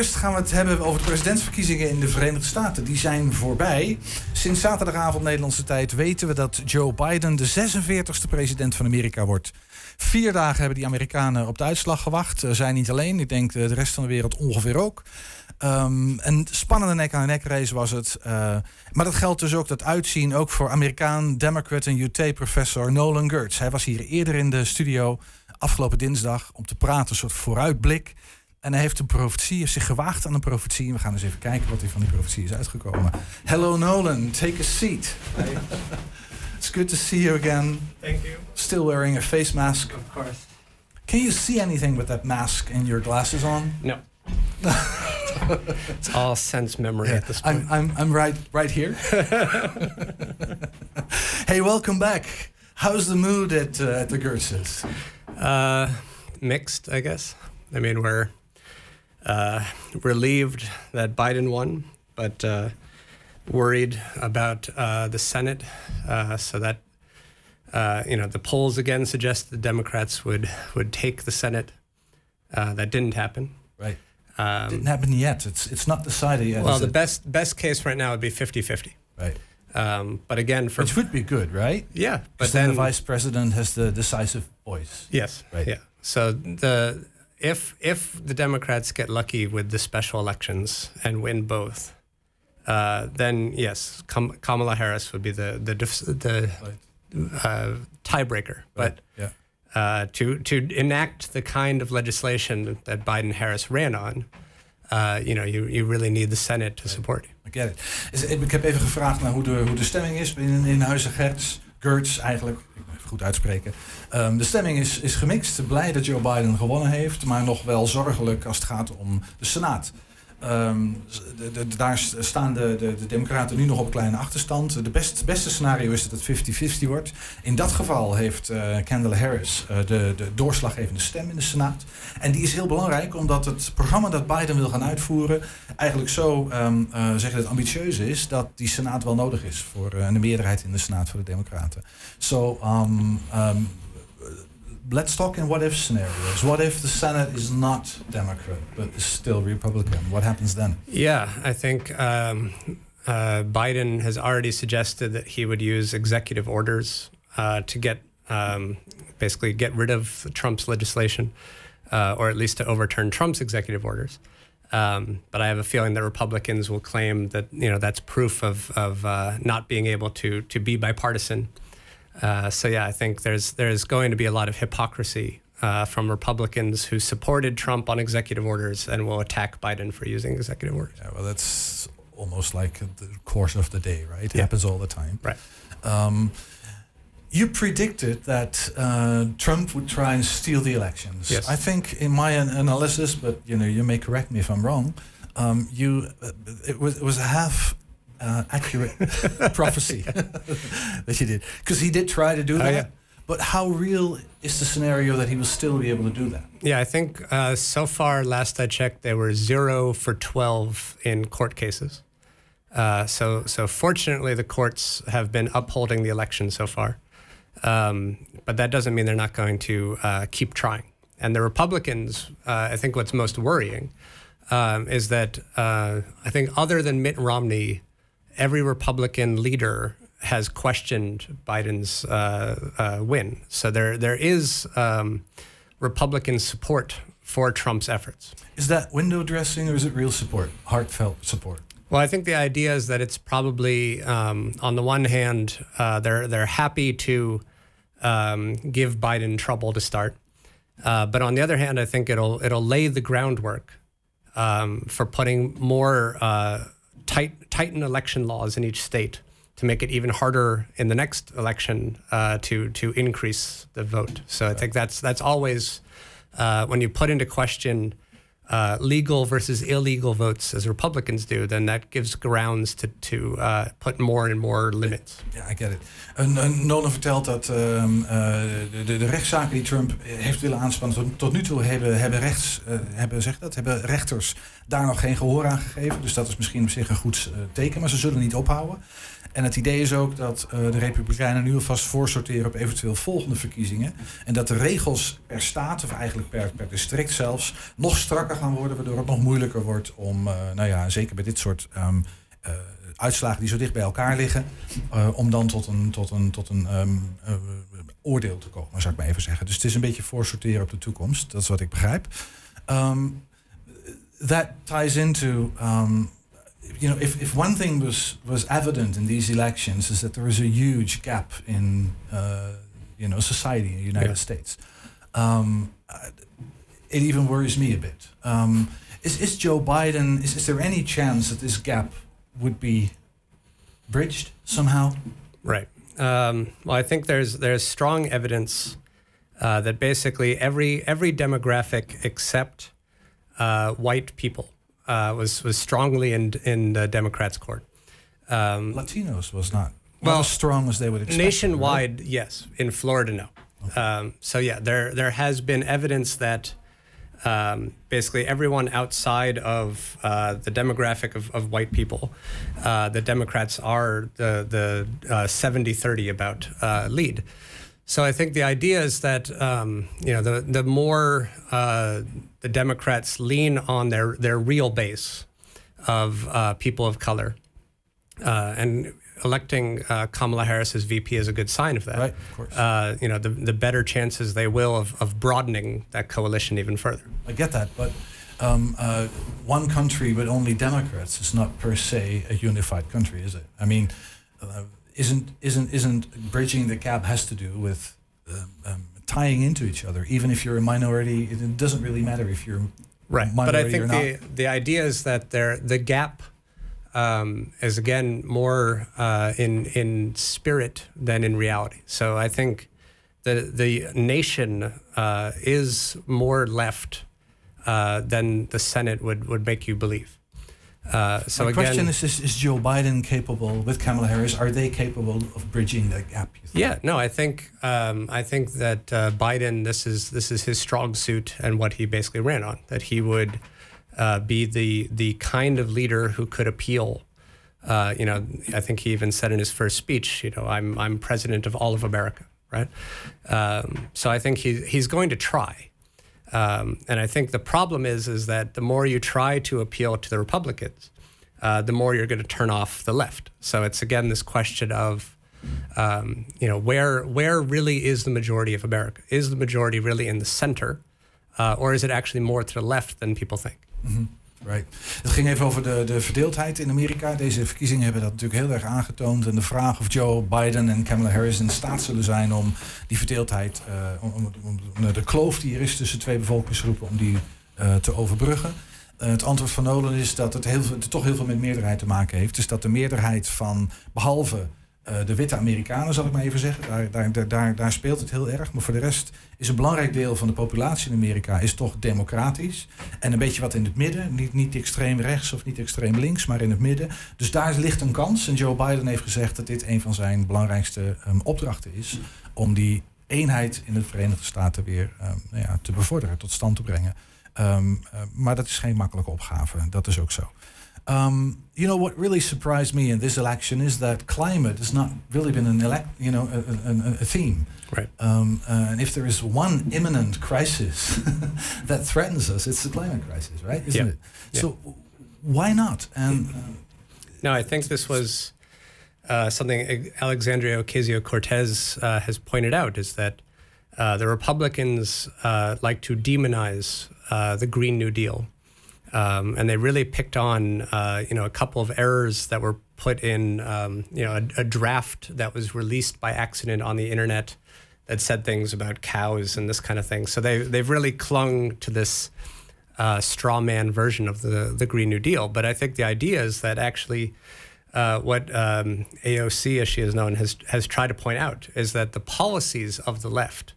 Eerst gaan we het hebben over de presidentsverkiezingen in de Verenigde Staten. Die zijn voorbij. Sinds zaterdagavond Nederlandse tijd weten we dat Joe Biden de 46e president van Amerika wordt. 4 dagen hebben die Amerikanen op de uitslag gewacht. Zij niet alleen, ik denk de rest van de wereld ongeveer ook. Een spannende nek-aan-nekrace was het. Maar dat geldt dus ook, dat uitzien, ook voor Amerikaan, Democrat en UT-professor Nolen Gertz. Hij was hier eerder in de studio afgelopen dinsdag om te praten, een soort vooruitblik. En hij heeft heeft zich gewaagd aan een profetie. We gaan eens even kijken wat er van die profetie is uitgekomen. Hello Nolen, take a seat. Hi. It's good to see you again. Thank you. Still wearing a face mask. Of course. Can you see anything with that mask and your glasses on? No. It's all sense memory at this point. I'm right here. Hey, welcome back. How's the mood at the Gertz's? Mixed, I guess. I mean, we're relieved that Biden won, but worried about the Senate. So that the polls again suggest the Democrats would take the Senate. That didn't happen. Right. Didn't happen yet. It's not decided yet. Well, the best case right now would be 50-50. Right. But again, which would be good, right? Yeah. But then the vice president has the decisive voice. Yes. Right. Yeah. So if the Democrats get lucky with the special elections and win both, then yes, Kamala Harris would be the tiebreaker. Right. But to enact the kind of legislation that Biden-Harris ran on, you really need the Senate to support you. I get it. Ik heb even gevraagd naar hoe de stemming is in huize Gertz eigenlijk. Ik moet even goed uitspreken. De stemming is gemixt. Blij dat Joe Biden gewonnen heeft, maar nog wel zorgelijk als het gaat om de Senaat. Daar staan de Democraten nu nog op een kleine achterstand. Het beste scenario is dat het 50-50 wordt. In dat geval heeft Kamala Harris de doorslaggevende stem in de Senaat. En die is heel belangrijk omdat het programma dat Biden wil gaan uitvoeren eigenlijk zo ambitieus is dat die Senaat wel nodig is voor een meerderheid in de Senaat voor de Democraten. Let's talk in what-if scenarios. What if the Senate is not Democrat, but is still Republican? What happens then? Yeah, I think Biden has already suggested that he would use executive orders to basically get rid of Trump's legislation, or at least to overturn Trump's executive orders. But I have a feeling that Republicans will claim that that's proof of not being able to be bipartisan. I think there's going to be a lot of hypocrisy from Republicans who supported Trump on executive orders and will attack Biden for using executive orders. Yeah, well, that's almost like the course of the day, right? It happens all the time. Right. You predicted that Trump would try and steal the elections. Yes. I think in my analysis, but you may correct me if I'm wrong, it was a half accurate prophecy that you did, because he did try to do that. Yeah. But how real is the scenario that he will still be able to do that? Yeah, I think so far, last I checked, they were 0 for 12 in court cases. So fortunately, the courts have been upholding the election so far. But that doesn't mean they're not going to keep trying. And the Republicans, I think what's most worrying is that I think other than Mitt Romney, every Republican leader has questioned Biden's win. So there is Republican support for Trump's efforts. Is that window dressing or is it real support, heartfelt support? Well, I think the idea is that it's probably, on the one hand, they're happy to give Biden trouble to start. But on the other hand, I think it'll lay the groundwork for putting more tighten election laws in each state to make it even harder in the next election to increase the vote. So I think that's always when you put into question legal versus illegal votes, as Republicans do, then that gives grounds to put more and more limits. Ja, I get it. Nolen vertelt dat de rechtszaken die Trump heeft willen aanspannen tot nu toe hebben rechters Daar nog geen gehoor aan gegeven. Dus dat is misschien op zich een goed teken. Maar ze zullen niet ophouden. En het idee is ook dat de Republikeinen nu alvast voorsorteren op eventueel volgende verkiezingen. En dat de regels per staat, of eigenlijk per district zelfs, nog strakker gaan worden. Waardoor het nog moeilijker wordt om, zeker bij dit soort uitslagen die zo dicht bij elkaar liggen, om dan tot een oordeel te komen, zou ik maar even zeggen. Dus het is een beetje voorsorteren op de toekomst. Dat is wat ik begrijp. That ties into... if one thing was evident in these elections is that there is a huge gap in, society in the United States. It even worries me a bit. Is Joe Biden? Is there any chance that this gap would be bridged somehow? Right. Well, I think there's strong evidence that basically every demographic except white people was strongly in the Democrats' court. Latinos was not as strong as they would expect. Nationwide, right? yes. In Florida, no. Okay. There has been evidence that basically everyone outside of the demographic of white people, the Democrats are the 70-30 about lead. So I think the idea is that the more the Democrats lean on their real base of people of color, and electing Kamala Harris as VP is a good sign of that. Right, of course. The better chances they will of broadening that coalition even further. I get that, but one country with only Democrats is not per se a unified country, is it? I mean, isn't bridging the gap has to do with tying into each other? Even if you're a minority, it doesn't really matter if you're right. Minority but I think or not. the idea is that the gap is again more in spirit than in reality. So I think the nation is more left than the Senate would make you believe. So My again, question is Joe Biden capable, with Kamala Harris, are they capable of bridging that gap? You think? Yeah, no, I think that Biden, this is his strong suit and what he basically ran on, that he would be the kind of leader who could appeal. I think he even said in his first speech, I'm president of all of America, right? So I think he's going to try. And I think the problem is that the more you try to appeal to the Republicans, the more you're going to turn off the left. So it's again this question of, where really is the majority of America? Is the majority really in the center, or is it actually more to the left than people think? Mm-hmm. Right. Het ging even over de verdeeldheid in Amerika. Deze verkiezingen hebben dat natuurlijk heel erg aangetoond. En de vraag of Joe Biden en Kamala Harris in staat zullen zijn om die verdeeldheid, om de kloof die er is tussen twee bevolkingsgroepen, om die te overbruggen. Het antwoord van Nolen is dat het toch heel veel met meerderheid te maken heeft. Dus dat de meerderheid van, behalve de witte Amerikanen, zal ik maar even zeggen, daar speelt het heel erg. Maar voor de rest is een belangrijk deel van de populatie in Amerika is toch democratisch. En een beetje wat in het midden. Niet extreem rechts of niet extreem links, maar in het midden. Dus daar ligt een kans. En Joe Biden heeft gezegd dat dit een van zijn belangrijkste opdrachten is, om die eenheid in de Verenigde Staten weer te bevorderen, tot stand te brengen. Maar dat is geen makkelijke opgave. Dat is ook zo. What really surprised me in this election is that climate has not really been a theme. Right. And if there is one imminent crisis that threatens us, it's the climate crisis, right? Isn't it? Yeah. So why not? And no, I think this was something Alexandria Ocasio-Cortez has pointed out, is that the Republicans like to demonize the Green New Deal. And they really picked on, a couple of errors that were put in, a draft that was released by accident on the internet that said things about cows and this kind of thing. So they've really clung to this straw man version of the Green New Deal. But I think the idea is that actually what AOC, as she is known, has tried to point out is that the policies of the left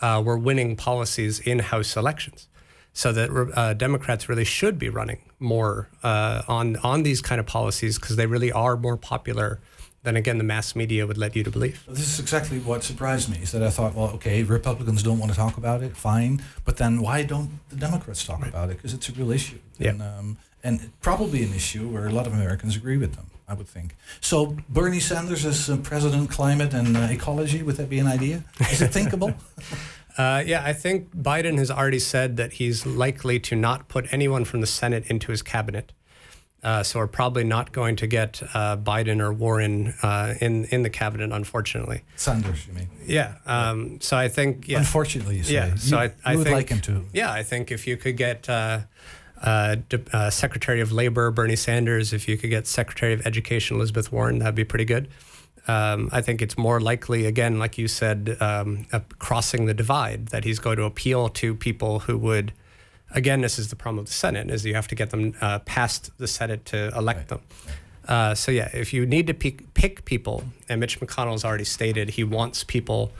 were winning policies in House elections. So that Democrats really should be running more on these kind of policies, because they really are more popular than, again, the mass media would let you to believe. This is exactly what surprised me, is that I thought, well, okay, Republicans don't want to talk about it, fine. But then why don't the Democrats talk about it? Because it's a real issue. Yeah. and probably an issue where a lot of Americans agree with them, I would think. So Bernie Sanders as President, Climate and Ecology, would that be an idea? Is it thinkable? Yeah, I think Biden has already said that he's likely to not put anyone from the Senate into his cabinet. So we're probably not going to get Biden or Warren in the cabinet, Sanders, you mean? Yeah. So I think, yeah. Unfortunately, you say. Yeah. So I would think, like him to. Yeah, I think if you could get Secretary of Labor Bernie Sanders, if you could get Secretary of Education Elizabeth Warren, that'd be pretty good. I think it's more likely, again, like you said, crossing the divide, that he's going to appeal to people who would, again, this is the problem with the Senate, is you have to get them past the Senate to elect them. So yeah, if you need to pick people, and Mitch McConnell's already stated he wants people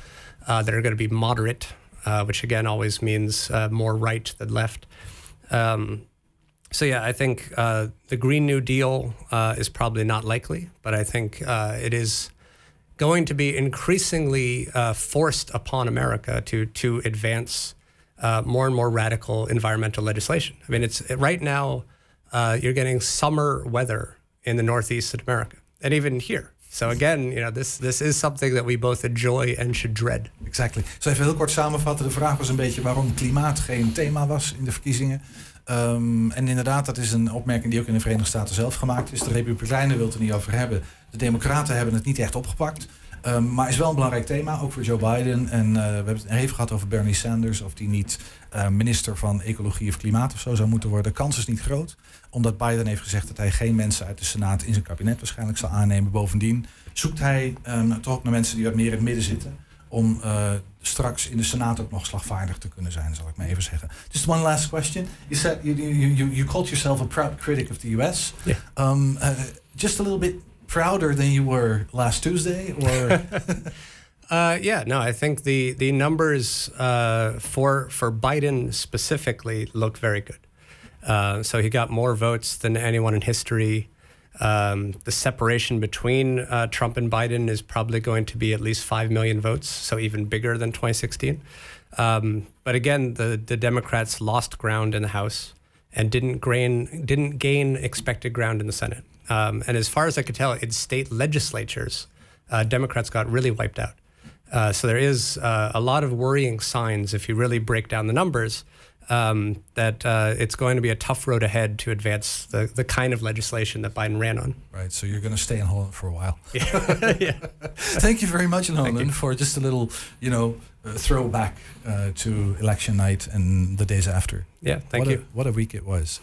that are going to be moderate, which again always means more right than left. So yeah, I think the Green New Deal is probably not likely, but I think it is going to be increasingly forced upon America to advance more and more radical environmental legislation. I mean, it's right now you're getting summer weather in the Northeast of America, and even here. So again, this is something that we both enjoy and should dread. Exactly. Zo even heel kort samenvatten. De vraag was een beetje waarom klimaat geen thema was in de verkiezingen. En inderdaad, dat is een opmerking die ook in de Verenigde Staten zelf gemaakt is. De Republikeinen wil het er niet over hebben. De Democraten hebben het niet echt opgepakt. Maar is wel een belangrijk thema, ook voor Joe Biden. En we hebben het even gehad over Bernie Sanders, of die niet minister van Ecologie of Klimaat of zo zou moeten worden. De kans is niet groot, omdat Biden heeft gezegd dat hij geen mensen uit de Senaat in zijn kabinet waarschijnlijk zal aannemen. Bovendien zoekt hij toch ook naar mensen die wat meer in het midden zitten, om straks in de Senaat ook nog slagvaardig te kunnen zijn, zal ik maar even zeggen. Just one last question. You said you called yourself a proud critic of the US. Yeah. Just a little bit prouder than you were last Tuesday, or? Yeah, no, I think the numbers for Biden specifically look very good. So he got more votes than anyone in history. The separation between Trump and Biden is probably going to be at least 5 million votes, so even bigger than 2016. But again, the Democrats lost ground in the House and didn't gain expected ground in the Senate. And as far as I could tell, in state legislatures, Democrats got really wiped out. So there is a lot of worrying signs, if you really break down the numbers, that it's going to be a tough road ahead to advance the kind of legislation that Biden ran on. Right, so you're going to stay in Holland for a while. Yeah. Thank you very much, Nolen, for just a little, throwback to election night and the days after. Yeah, thank you. What a week it was.